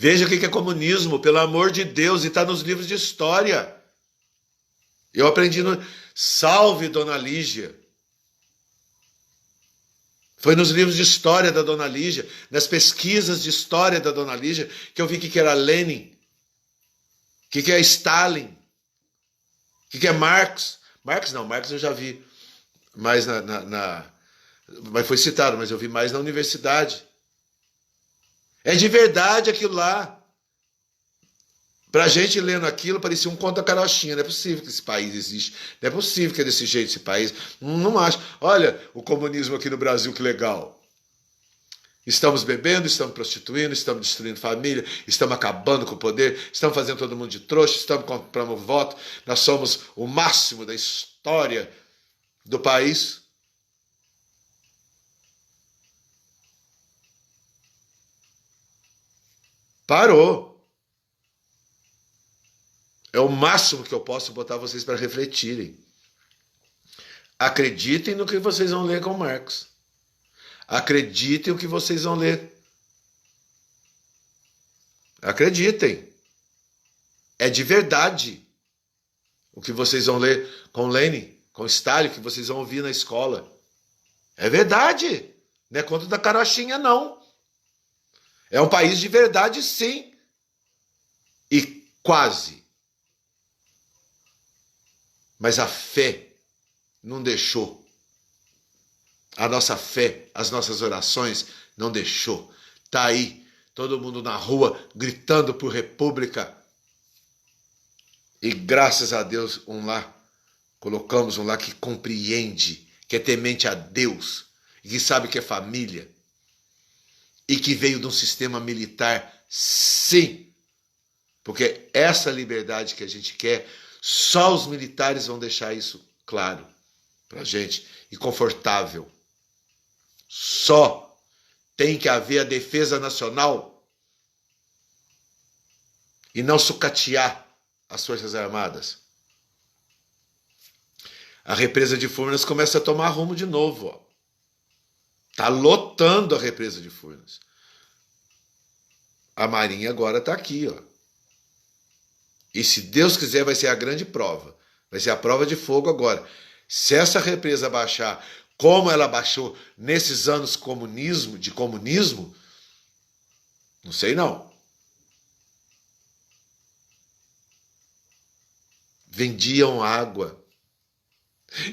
Speaker 1: Veja o que é comunismo, pelo amor de Deus, e está nos livros de história. Eu aprendi no... Salve, Dona Lígia. Foi nos livros de história da Dona Lígia, nas pesquisas de história da Dona Lígia, que eu vi o que era Lenin, o que é Stalin, o que é Marx. Marx não, Marx eu já vi mais mas foi citado, mas eu vi mais na universidade. É de verdade aquilo lá. Pra gente lendo aquilo, parecia um conto da carochinha. Não é possível que esse país existe. Não é possível que é desse jeito esse país. Não acho. Olha o comunismo aqui no Brasil, que legal. Estamos bebendo, estamos prostituindo, estamos destruindo família, estamos acabando com o poder, estamos fazendo todo mundo de trouxa, estamos comprando voto. Nós somos o máximo da história do país. Parou. É o máximo que eu posso botar vocês para refletirem. Acreditem no que vocês vão ler com Marx. Acreditem no que vocês vão ler. Acreditem. É de verdade o que vocês vão ler com Lenin, com Stalin, que vocês vão ouvir na escola. É verdade. Não é conto da carochinha, não. É um país de verdade, sim. E quase. Mas a fé não deixou. A nossa fé, as nossas orações não deixou. Está aí, todo mundo na rua, gritando por república. E graças a Deus, colocamos um lá que compreende, que é temente a Deus, e que sabe que é família. E que veio de um sistema militar, sim. Porque essa liberdade que a gente quer, só os militares vão deixar isso claro para a gente e confortável. Só tem que haver a defesa nacional e não sucatear as Forças Armadas. A represa de Furnas começa a tomar rumo de novo, ó. Está lotando a represa de Furnas. A Marinha agora está aqui, ó. E se Deus quiser, vai ser a grande prova. Vai ser a prova de fogo agora. Se essa represa baixar, como ela baixou nesses anos de comunismo, Não sei não. Vendiam água.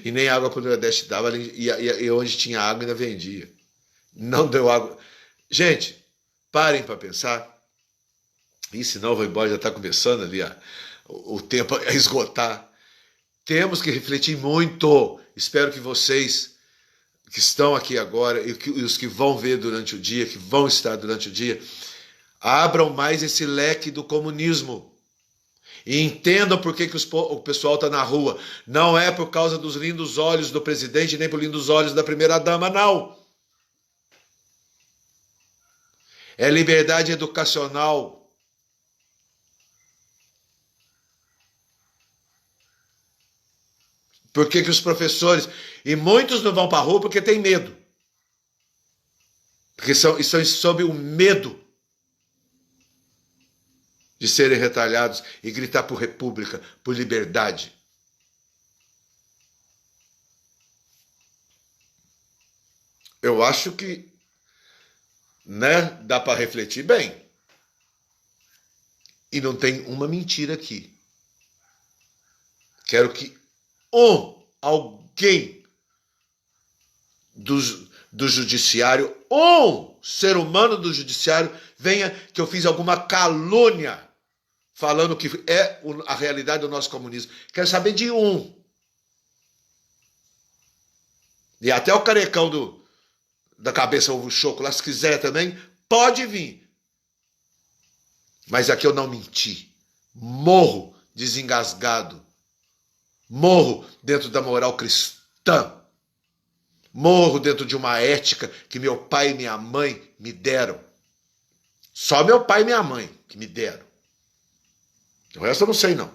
Speaker 1: E nem água para o Nordeste dava, e onde tinha água ainda vendia. Não deu água. Gente, parem para pensar. E senão eu vou embora, já está começando ali o tempo a esgotar. Temos que refletir muito. Espero que vocês que estão aqui agora e os que vão ver durante o dia, que vão estar durante o dia, abram mais esse leque do comunismo. E entendam por que o pessoal está na rua. Não é por causa dos lindos olhos do presidente, nem por lindos olhos da primeira-dama, não. É liberdade educacional. Por que os professores... E muitos não vão para a rua porque tem medo. Porque estão sob o medo de serem retalhados e gritar por república, por liberdade. Eu acho que, né, dá para refletir bem. E não tem uma mentira aqui. Quero que alguém do judiciário, ser humano do judiciário, venha que eu fiz alguma calúnia falando que é a realidade do nosso comunismo. Quero saber de um. E até o carecão da cabeça ovo choco lá, se quiser também, pode vir. Mas aqui eu não menti. Morro desengasgado. Morro dentro da moral cristã. Morro dentro de uma ética que meu pai e minha mãe me deram. Só meu pai e minha mãe que me deram. O resto eu não sei, não.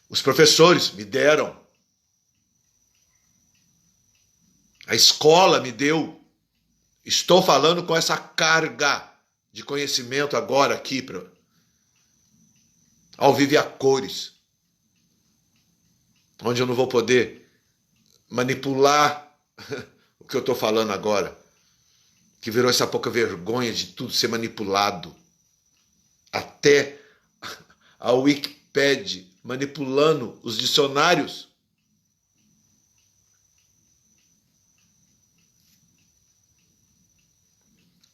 Speaker 1: Os professores me deram. A escola me deu. Estou falando com essa carga de conhecimento agora aqui, ao vivo e a cores. Onde eu não vou poder manipular o que eu estou falando agora. Que virou essa pouca vergonha de tudo ser manipulado. Até a Wikipédia manipulando os dicionários.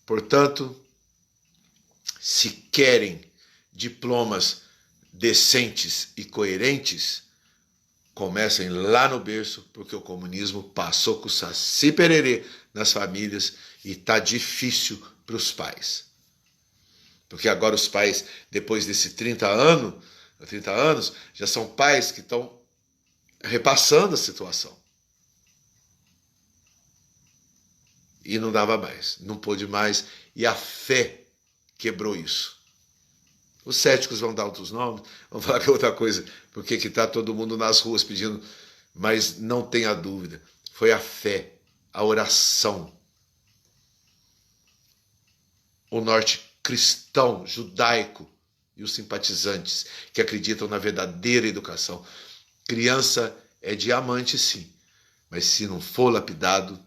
Speaker 1: Portanto, se querem diplomas decentes e coerentes, comecem lá no berço, porque o comunismo passou com o saci pererê nas famílias e está difícil para os pais. Porque agora os pais, depois desses 30 anos, já são pais que estão repassando a situação. E não dava mais, não pôde mais, e a fé quebrou isso. Os céticos vão dar outros nomes, vão falar que é outra coisa, porque que está todo mundo nas ruas pedindo, mas não tenha dúvida, foi a fé, a oração, o norte cristão, judaico e os simpatizantes que acreditam na verdadeira educação. Criança é diamante, sim, mas se não for lapidado,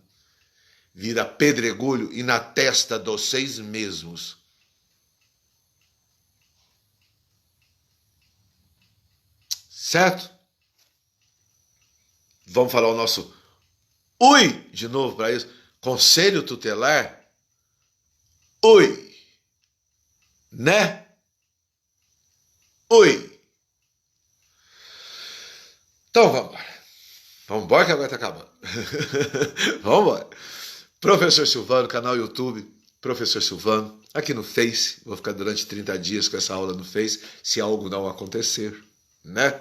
Speaker 1: vira pedregulho e na testa de vocês mesmos. Certo? Vamos falar o nosso ui de novo para isso. Conselho tutelar. Ui. Né? Ui. Então vamos embora. Vamos embora que agora está acabando. Vamos embora. Professor Silvano, canal YouTube, Professor Silvano, aqui no Face, vou ficar durante 30 dias com essa aula no Face, se algo não acontecer, né?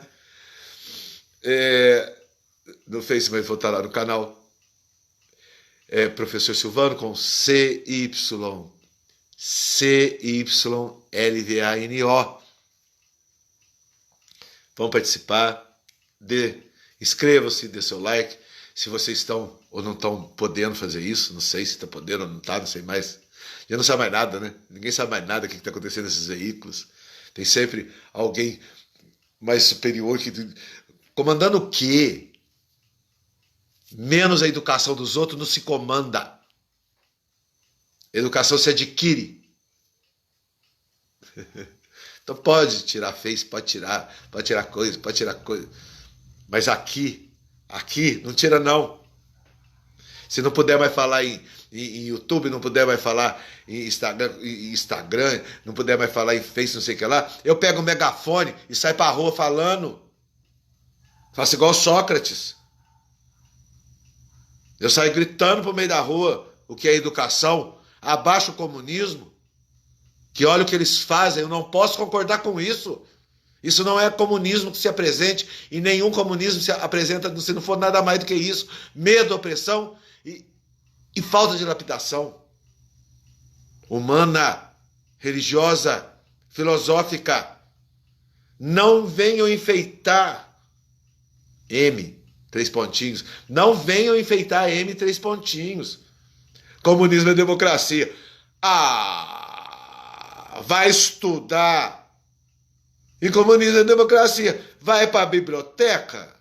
Speaker 1: No Face, mas vou estar lá no canal, Professor Silvano com CYLVANO. Vão participar, inscrevam-se, dê seu like. Se vocês estão ou não estão podendo fazer isso, não sei se está podendo ou não está, não sei mais. Já não sabe mais nada, né? Ninguém sabe mais nada do que está acontecendo nesses veículos. Tem sempre alguém mais superior que... Comandando o quê? menos a educação dos outros não se comanda. Educação se adquire. Então pode tirar face, pode tirar coisa. Mas aqui não tira não. Se não puder mais falar em YouTube, não puder mais falar em Instagram, não puder mais falar em Face, não sei o que lá, eu pego o megafone e saio pra rua falando. Faço igual Sócrates. Eu saio gritando pro meio da rua o que é educação, abaixo o comunismo, que olha o que eles fazem, eu não posso concordar com isso. Isso não é comunismo que se apresente, e nenhum comunismo se apresenta se não for nada mais do que isso. Medo, opressão e falta de lapidação humana, religiosa, filosófica. Não venham enfeitar M, 3 pontinhos. Não venham enfeitar M, 3 pontinhos. Comunismo é democracia. Vai estudar. E comunismo é democracia. Vai para a biblioteca.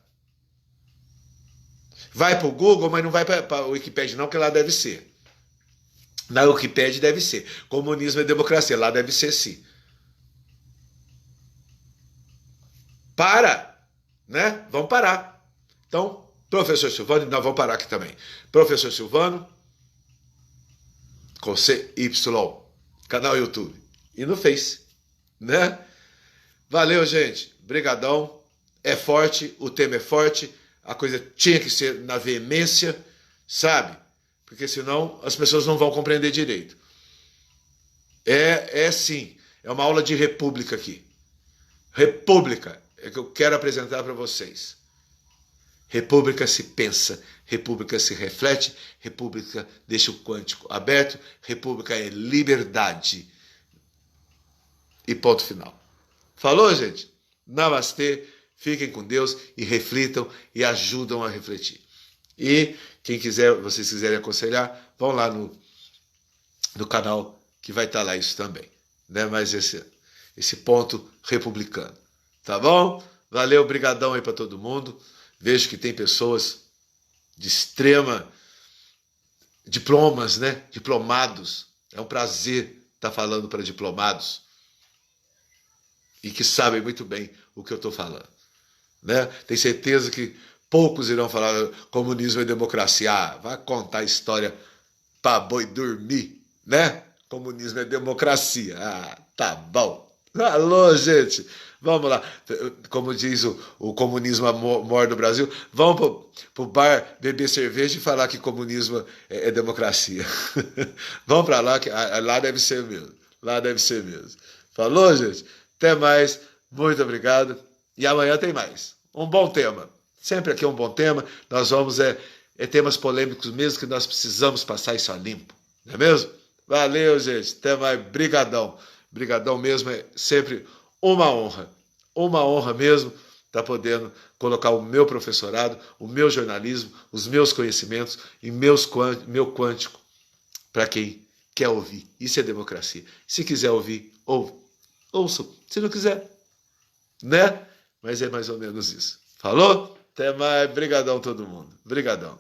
Speaker 1: Vai para o Google, mas não vai para o Wikipedia não, que lá deve ser. Na Wikipedia deve ser. Comunismo é democracia. Lá deve ser sim. Para, né? Vamos parar. Então, professor Silvano, nós vamos parar aqui também. Professor Silvano, com CY, canal YouTube. E no Face, né? Valeu, gente. Brigadão. É forte, o tema é forte. A coisa tinha que ser na veemência, sabe? Porque senão as pessoas não vão compreender direito. É sim. É uma aula de república aqui. República é que eu quero apresentar para vocês. República se pensa, república se reflete, república deixa o quântico aberto, república é liberdade. E ponto final. Falou, gente? Namastê, fiquem com Deus e reflitam e ajudam a refletir. E quem quiser, vocês quiserem aconselhar, vão lá no canal que vai estar lá isso também. Né? Mas esse ponto republicano. Tá bom? Valeu, brigadão aí para todo mundo. Vejo que tem pessoas de extrema diplomas, né? Diplomados. É um prazer estar falando para diplomados e que sabem muito bem o que eu estou falando, né? Tenho certeza que poucos irão falar comunismo é democracia. Vai contar a história para boi dormir, né? Comunismo é democracia. Tá bom. Alô, gente. Vamos lá, como diz o comunismo mor do Brasil, vamos pro bar beber cerveja e falar que comunismo é democracia. Vamos para lá, que lá deve ser mesmo. Lá deve ser mesmo. Falou, gente? Até mais. Muito obrigado. E amanhã tem mais. Um bom tema. Sempre aqui é um bom tema. Nós vamos temas polêmicos mesmo, que nós precisamos passar isso a limpo. Não é mesmo? Valeu, gente. Até mais. Brigadão. Brigadão mesmo. É sempre uma honra mesmo estar podendo colocar o meu professorado, o meu jornalismo, os meus conhecimentos e meu quântico para quem quer ouvir. Isso é democracia. Se quiser ouvir, ouça. Se não quiser, né? Mas é mais ou menos isso. Falou? Até mais. Brigadão todo mundo. Brigadão.